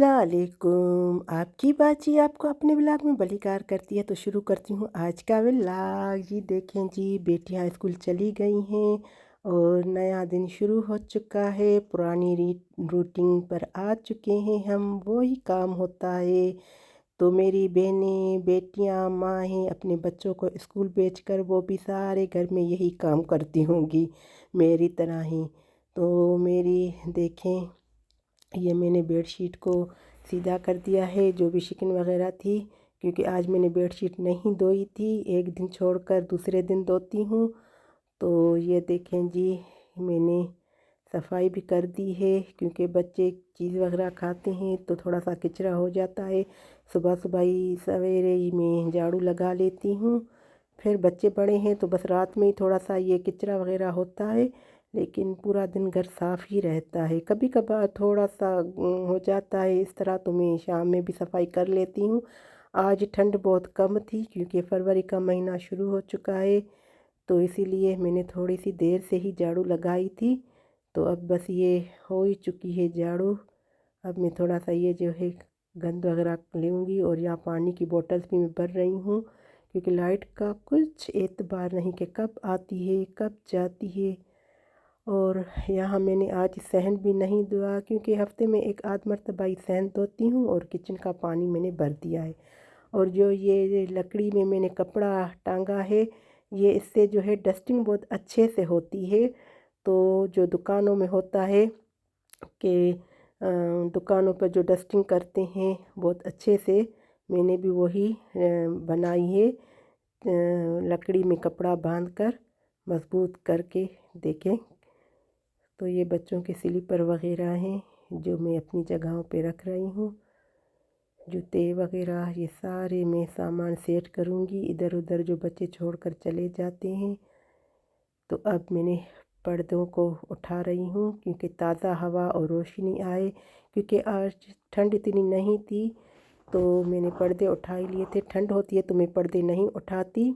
अस्सलाम वालेकुम। आपकी बाजी आपको अपने व्लॉग में बलिकार करती है, तो शुरू करती हूँ आज का व्लॉग। जी देखें जी, बेटियाँ स्कूल चली गई हैं और नया दिन शुरू हो चुका है। पुरानी रूटीन पर आ चुके हैं हम, वही काम होता है। तो मेरी बहनें बेटियाँ माँ अपने बच्चों को स्कूल भेजकर वो भी सारे घर में यही काम करती होंगी मेरी तरह ही। तो मेरी देखें, ये मैंने बेडशीट को सीधा कर दिया है, जो भी शिकन वगैरह थी, क्योंकि आज मैंने बेडशीट नहीं धोई थी। एक दिन छोड़कर दूसरे दिन धोती हूँ। तो ये देखें जी, मैंने सफाई भी कर दी है, क्योंकि बच्चे चीज़ वगैरह खाते हैं तो थोड़ा सा कचरा हो जाता है। सुबह सुबह ही सवेरे ही मैं झाड़ू लगा लेती हूँ। फिर बच्चे बड़े हैं तो बस रात में ही थोड़ा सा ये कचरा वगैरह होता है, लेकिन पूरा दिन घर साफ़ ही रहता है। कभी कभार थोड़ा सा हो जाता है इस तरह, तो मैं शाम में भी सफाई कर लेती हूँ। आज ठंड बहुत कम थी, क्योंकि फरवरी का महीना शुरू हो चुका है, तो इसीलिए मैंने थोड़ी सी देर से ही झाड़ू लगाई थी। तो अब बस ये हो ही चुकी है झाड़ू। अब मैं थोड़ा सा ये जो है गंद वगैरह लूँगी, और यहाँ पानी की बोतल्स भी मैं भर रही हूँ, क्योंकि लाइट का कुछ एतबार नहीं कि कब आती है कब जाती है। और यहाँ मैंने आज सहन भी नहीं धोया, क्योंकि हफ्ते में एक आध मरतबा ही सहन धोती हूँ, और किचन का पानी मैंने भर दिया है। और जो ये लकड़ी में मैंने कपड़ा टांगा है, ये इससे जो है डस्टिंग बहुत अच्छे से होती है। तो जो दुकानों में होता है कि दुकानों पर जो डस्टिंग करते हैं बहुत अच्छे से, मैंने भी वही बनाई है। लकड़ी में कपड़ा बांधकर मजबूत करके देखें। तो ये बच्चों के स्लीपर वगैरह हैं, जो मैं अपनी जगहों पे रख रही हूँ। जूते वगैरह ये सारे मैं सामान सेट करूँगी, इधर उधर जो बच्चे छोड़कर चले जाते हैं। तो अब मैंने पर्दों को उठा रही हूँ, क्योंकि ताज़ा हवा और रोशनी आए, क्योंकि आज ठंड इतनी नहीं थी, तो मैंने पर्दे उठा ही लिए थे। ठंड होती है तो मैं पर्दे नहीं उठाती।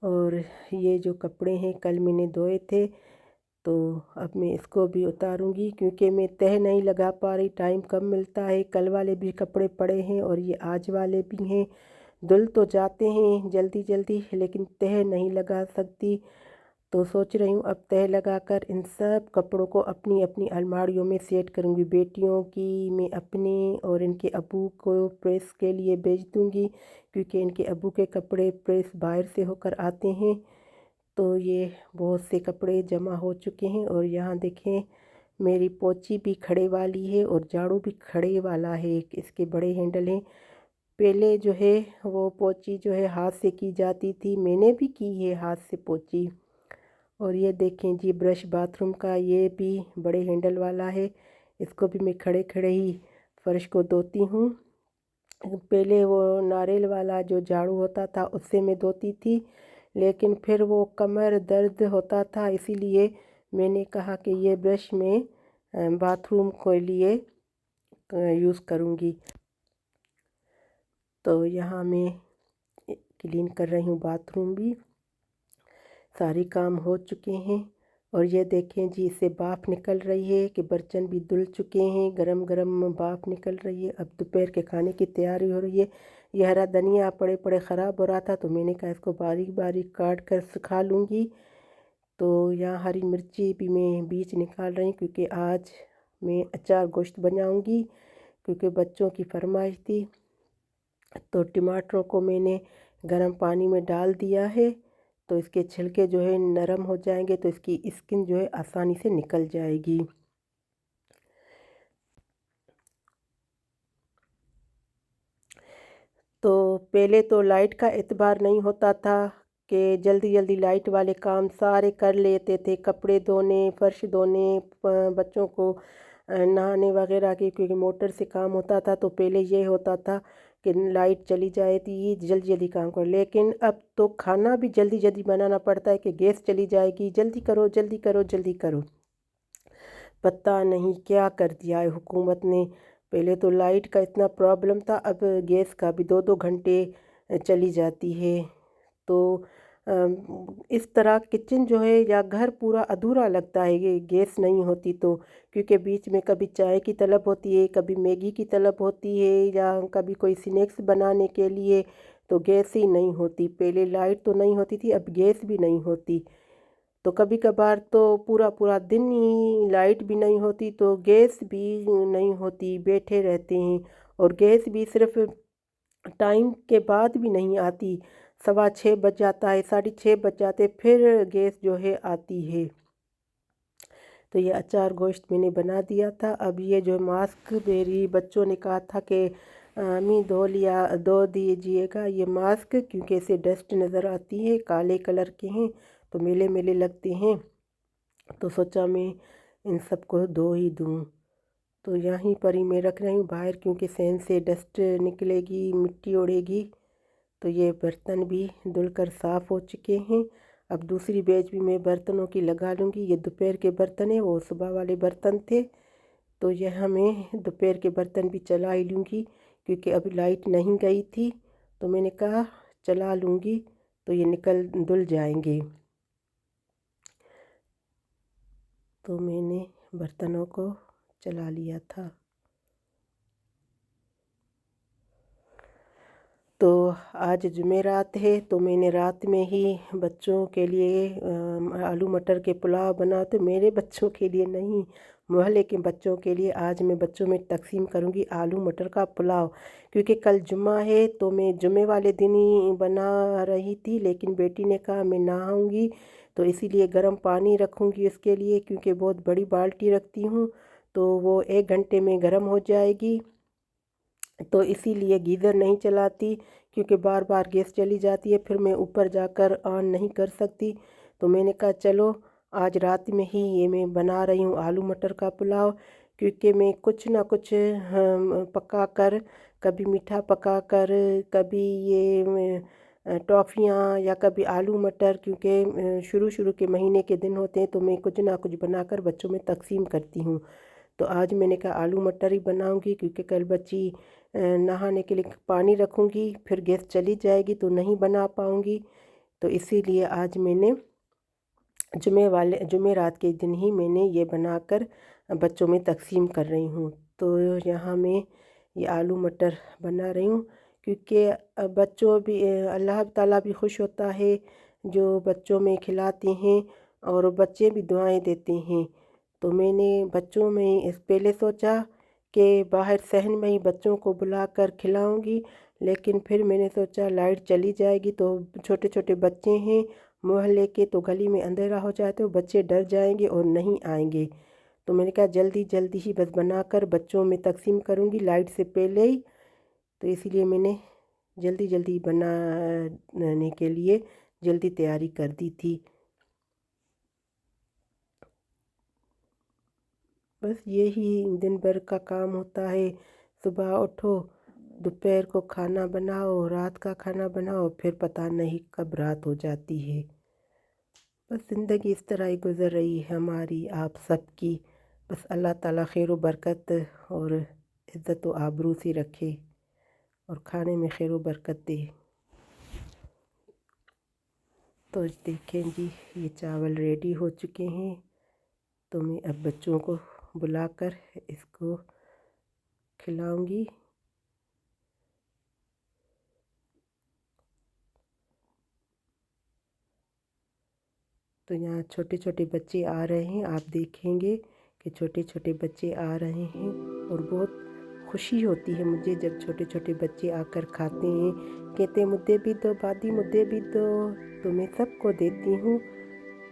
और ये जो कपड़े हैं कल मैंने धोए थे, तो अब मैं इसको भी उतारूँगी, क्योंकि मैं तह नहीं लगा पा रही, टाइम कम मिलता है। कल वाले भी कपड़े पड़े हैं और ये आज वाले भी हैं। धुल तो जाते हैं जल्दी जल्दी, लेकिन तह नहीं लगा सकती। तो सोच रही हूँ अब तह लगाकर इन सब कपड़ों को अपनी अपनी अलमारियों में सेट करूँगी। बेटियों की मैं अपने और इनके अब्बू को प्रेस के लिए भेज दूँगी, क्योंकि इनके अब्बू के कपड़े प्रेस बाहर से होकर आते हैं। तो ये बहुत से कपड़े जमा हो चुके हैं। और यहाँ देखें, मेरी पोंची भी खड़े वाली है और झाड़ू भी खड़े वाला है, इसके बड़े हैंडल हैं। पहले जो है वो पोंची जो है हाथ से की जाती थी, मैंने भी की है हाथ से पोंची। और ये देखें जी, ब्रश बाथरूम का ये भी बड़े हैंडल वाला है, इसको भी मैं खड़े खड़े ही फर्श को धोती हूँ। पहले वो नारियल वाला जो झाड़ू होता था उससे मैं धोती थी, लेकिन फिर वो कमर दर्द होता था, इसीलिए मैंने कहा कि ये ब्रश मैं बाथरूम के लिए यूज़ करूँगी। तो यहाँ मैं क्लीन कर रही हूँ बाथरूम भी। सारे काम हो चुके हैं। और ये देखें जी, इससे भाप निकल रही है कि बर्तन भी धुल चुके हैं, गरम गरम भाप निकल रही है। अब दोपहर के खाने की तैयारी हो रही है। ये हरा धनिया पड़े पड़े ख़राब हो रहा था, तो मैंने कहा इसको बारीक बारीक काट कर सुखा लूँगी। तो यहाँ हरी मिर्ची भी मैं बीज निकाल रही हूँ, क्योंकि आज मैं अचार गोश्त बनाऊँगी, क्योंकि बच्चों की फरमाइश थी। तो टमाटरों को मैंने गर्म पानी में डाल दिया है, तो इसके छिलके जो है नरम हो जाएंगे, तो इसकी स्किन जो है आसानी से निकल जाएगी। तो पहले तो लाइट का एतबार नहीं होता था, कि जल्दी जल्दी लाइट वाले काम सारे कर लेते थे, कपड़े धोने, फर्श धोने, बच्चों को नहाने वगैरह की, क्योंकि मोटर से काम होता था। तो पहले ये होता था कि लाइट चली जाए थी, जल्दी जल्दी काम करो। लेकिन अब तो खाना भी जल्दी जल्दी बनाना पड़ता है, कि गैस चली जाएगी, जल्दी करो जल्दी करो जल्दी करो। पता नहीं क्या कर दिया है हुकूमत ने। पहले तो लाइट का इतना प्रॉब्लम था, अब गैस का भी 2-2 घंटे चली जाती है। तो इस तरह किचन जो है या घर पूरा अधूरा लगता है ये गैस नहीं होती तो, क्योंकि बीच में कभी चाय की तलब होती है, कभी मैगी की तलब होती है या कभी कोई स्नैक्स बनाने के लिए, तो गैस ही नहीं होती। पहले लाइट तो नहीं होती थी, अब गैस भी नहीं होती। तो कभी कभार तो पूरा पूरा दिन ही लाइट भी नहीं होती तो गैस भी नहीं होती, बैठे रहते हैं। और गैस भी सिर्फ टाइम के बाद भी नहीं आती, 6:15 बज जाता है, 6:30 बज जाते, फिर गैस जो है आती है। तो ये अचार गोश्त मैंने बना दिया था। अब ये जो मास्क मेरी बच्चों ने कहा था कि अम्मी धो दीजिएगा ये मास्क, क्योंकि इसे डस्ट नज़र आती है, काले कलर के हैं तो मेले मेले लगते हैं, तो सोचा मैं इन सबको धो ही दूँ। तो यहीं पर ही मैं रख रही हूँ बाहर, क्योंकि फैन से डस्ट निकलेगी, मिट्टी उड़ेगी। तो ये बर्तन भी धुलकर साफ़ हो चुके हैं। अब दूसरी बैच भी मैं बर्तनों की लगा लूँगी। ये दोपहर के बर्तन हैं, वो सुबह वाले बर्तन थे, तो यह मैं दोपहर के बर्तन भी चला ही लूँगी, क्योंकि अभी लाइट नहीं गई थी तो मैंने कहा चला लूँगी तो ये धुल जाएंगे। तो मैंने बर्तनों को चला लिया था। तो आज जुमेरात है, तो मैंने रात में ही बच्चों के लिए आलू मटर के पुलाव बना, तो मेरे बच्चों के लिए नहीं, मोहल्ले के बच्चों के लिए आज मैं बच्चों में तकसीम करूंगी आलू मटर का पुलाव। क्योंकि कल जुम्मा है तो मैं जुम्मे वाले दिन ही बना रही थी, लेकिन बेटी ने कहा मैं नहाऊंगी तो इसीलिए गर्म पानी रखूंगी उसके लिए, क्योंकि बहुत बड़ी बाल्टी रखती हूँ तो वो 1 घंटे में गर्म हो जाएगी। तो इसीलिए गीज़र नहीं चलाती, क्योंकि बार बार गैस चली जाती है, फिर मैं ऊपर जाकर ऑन नहीं कर सकती। तो मैंने कहा चलो आज रात में ही ये मैं बना रही हूँ आलू मटर का पुलाव, क्योंकि मैं कुछ ना कुछ पका कर, कभी मीठा पका कर, कभी ये टॉफ़ियाँ या कभी आलू मटर, क्योंकि शुरू शुरू के महीने के दिन होते हैं तो मैं कुछ ना कुछ बनाकर बच्चों में तकसीम करती हूँ। तो आज मैंने कहा आलू मटर ही बनाऊंगी, क्योंकि कल बच्ची नहाने के लिए पानी रखूंगी, फिर गैस चली जाएगी तो नहीं बना पाऊंगी। तो इसीलिए आज मैंने जुमेरात के दिन ही मैंने ये बनाकर बच्चों में तकसीम कर रही हूँ। तो यहाँ मैं ये आलू मटर बना रही हूँ, क्योंकि बच्चों भी अल्लाह ताला भी खुश होता है जो बच्चों में खिलाते हैं, और बच्चे भी दुआएं देते हैं। तो मैंने बच्चों में इस पहले सोचा कि बाहर सहन में ही बच्चों को बुलाकर खिलाऊंगी, लेकिन फिर मैंने सोचा लाइट चली जाएगी तो छोटे छोटे बच्चे हैं मोहल्ले के, तो गली में अंधेरा हो जाए तो बच्चे डर जाएंगे और नहीं आएंगे। तो मैंने कहा जल्दी जल्दी ही बस बनाकर बच्चों में तकसीम करूंगी लाइट से पहले ही। तो इसीलिए मैंने जल्दी जल्दी बनाने के लिए जल्दी तैयारी कर दी थी। बस यही दिन भर का काम होता है, सुबह उठो, दोपहर को खाना बनाओ, रात का खाना बनाओ, फिर पता नहीं कब रात हो जाती है। बस ज़िंदगी इस तरह ही गुज़र रही है हमारी आप सबकी। बस अल्लाह ताला खैर व बरकत और इज़्ज़त व आबरू से रखे और खाने में खैर व बरकत दे। तो देखें जी ये चावल रेडी हो चुके हैं, तो मैं अब बच्चों को बुलाकर इसको खिलाऊंगी। तो यहाँ छोटे छोटे बच्चे आ रहे हैं, आप देखेंगे कि छोटे छोटे बच्चे आ रहे हैं, और बहुत खुशी होती है मुझे जब छोटे छोटे बच्चे आकर खाते हैं, कहते मुझे भी दो दादी, मुझे भी दो, तो मैं सबको देती हूँ।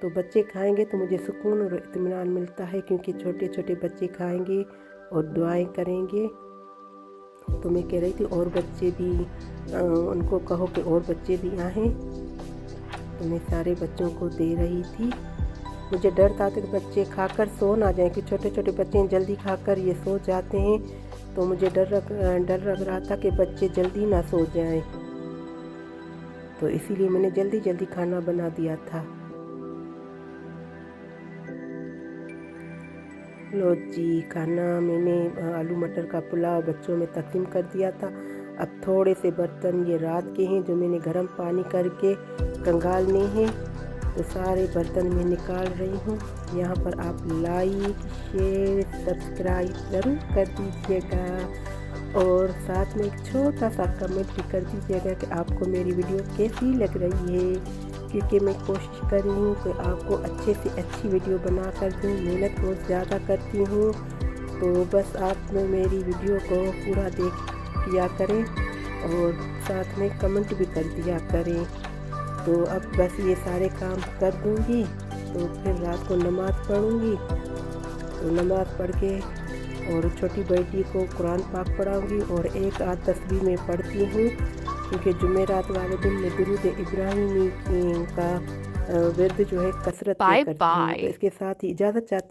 तो बच्चे खाएंगे तो मुझे सुकून और इत्मीनान मिलता है, क्योंकि छोटे छोटे बच्चे खाएंगे और दुआएं करेंगे। तो मैं कह रही थी और बच्चे भी उनको कहो कि और बच्चे भी आएँ, तो मैं सारे बच्चों को दे रही थी। मुझे डर था कि बच्चे खाकर सो ना जाएं, कि छोटे छोटे बच्चे जल्दी खाकर ये सो जाते हैं, तो मुझे डर लग रहा था कि बच्चे जल्दी ना सो जाएं, तो इसीलिए मैंने जल्दी जल्दी खाना बना दिया था। लो जी खाना मैंने आलू मटर का पुलाव बच्चों में तकसीम कर दिया था। अब थोड़े से बर्तन ये रात के हैं जो मैंने गर्म पानी करके कंगालने हैं, तो सारे बर्तन मैं निकाल रही हूँ। यहाँ पर आप लाइक शेयर सब्सक्राइब ज़रूर कर दीजिएगा और साथ में एक छोटा सा कमेंट भी कर दीजिएगा कि आपको मेरी वीडियो कैसी लग रही है, क्योंकि मैं कोशिश कर रही हूँ कि आपको अच्छे से अच्छी वीडियो बना कर दूँ। मेहनत बहुत ज़्यादा करती हूँ, तो बस आप मेरी वीडियो को पूरा देख किया करें और साथ में कमेंट भी कर दिया करें। तो अब बस ये सारे काम कर दूँगी, तो फिर रात को नमाज़ पढ़ूँगी। तो नमाज़ पढ़ के और छोटी बेटी को कुरान पाक पढ़ाऊँगी और एक आध तस्बीह मैं पढ़ती हूँ, क्योंकि जुमेरात वाले दिन मैं दुरूद इब्राहिमी का विर्द जो है कसरत से करती हूँ। तो इसके साथ ही इजाज़त चाहती